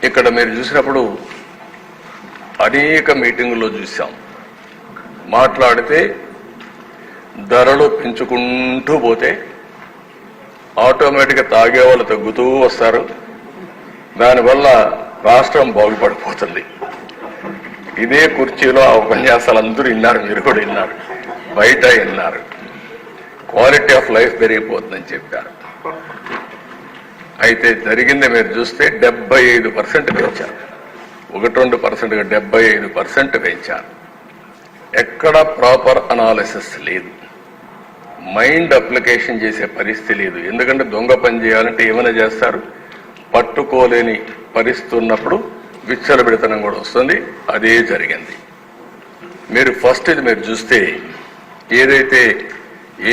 ఇక్కడ మీరు చూసినప్పుడు అనేక మీటింగుల్లో చూసాం. మాట్లాడితే ధరలు పెంచుకుంటూ పోతే ఆటోమేటిక్గా తాగే వాళ్ళు తగ్గుతూ వస్తారు. దానివల్ల రాష్ట్రం బాగుపడిపోతుంది. ఇదే కుర్చీలో ఆ ఉపన్యాసాలు అందరూ విన్నారు, మీరు కూడా విన్నారు, బయట విన్నారు. క్వాలిటీ ఆఫ్ లైఫ్ పెరిగిపోతుందని చెప్పారు. అయితే జరిగింది మీరు చూస్తే 75% పెంచారు. 1-2%గా 75% పెంచారు. ఎక్కడ ప్రాపర్ అనాలిసిస్ లేదు, మైండ్ అప్లికేషన్ చేసే పరిస్థితి లేదు. ఎందుకంటే దొంగ పని చేయాలంటే ఏమైనా చేస్తారు, పట్టుకోలేని పరిస్థితి ఉన్నప్పుడు విచ్చలబిడతనం కూడా వస్తుంది. అదే జరిగింది. మీరు ఫస్ట్ ఇది మీరు చూస్తే ఏదైతే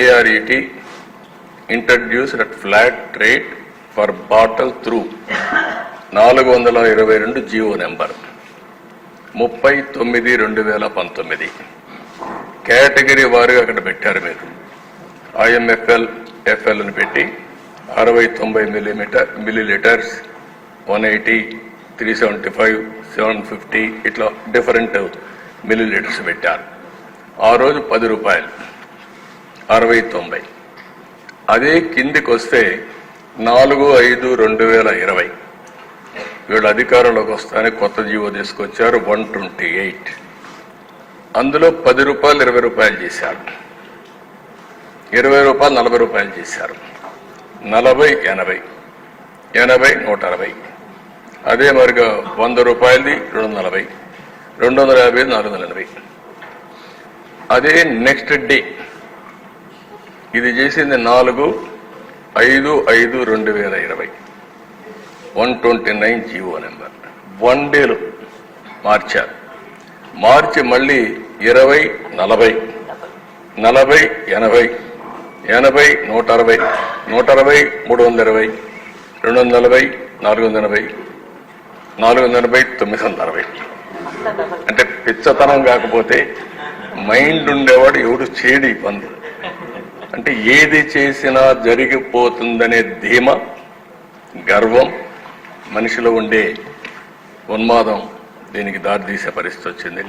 ARET introduced at flat rate for bottle through 422 GO number 30/9/2019 category వారుగా అక్కడ పెట్టారు. మీరు IMFL FL అని పెట్టి 60-90 మిల్లీలీటర్స్, 180, 375, 750 ఇట్లా డిఫరెంట్ మిల్లీలీటర్స్ పెట్టారు. ఆ రోజు 10 రూపాయలు, 60-90. అదే కిందికి వస్తే 4/5/2020 వీళ్ళు అధికారంలోకి వస్తానే కొత్త జీవో తీసుకొచ్చారు 128. అందులో 10 రూపాయలు 20 రూపాయలు చేశారు, 20 రూపాయలు 40 రూపాయలు చేశారు, 40-80, 80-160. అదే మరిగా 100 రూపాయలది 240, 250 480. అదే నెక్స్ట్ డే ఇది చేసింది 4/5/2020 129 జీవో నెంబర్. 1 డేలో మార్చారు. మార్చి మళ్ళీ 20-40, 40-80, 80-160, 160-320, 240, 480, 480-960. అంటే పిచ్చతనం కాకపోతే మైండ్ ఉండేవాడు ఎవడు చేయడు ఈ పనులు. అంటే ఏది చేసినా జరిగిపోతుందనే ధీమ, గర్వం, మనిషిలో ఉండే ఉన్మాదం దీనికి దారితీసే పరిస్థితి వచ్చింది.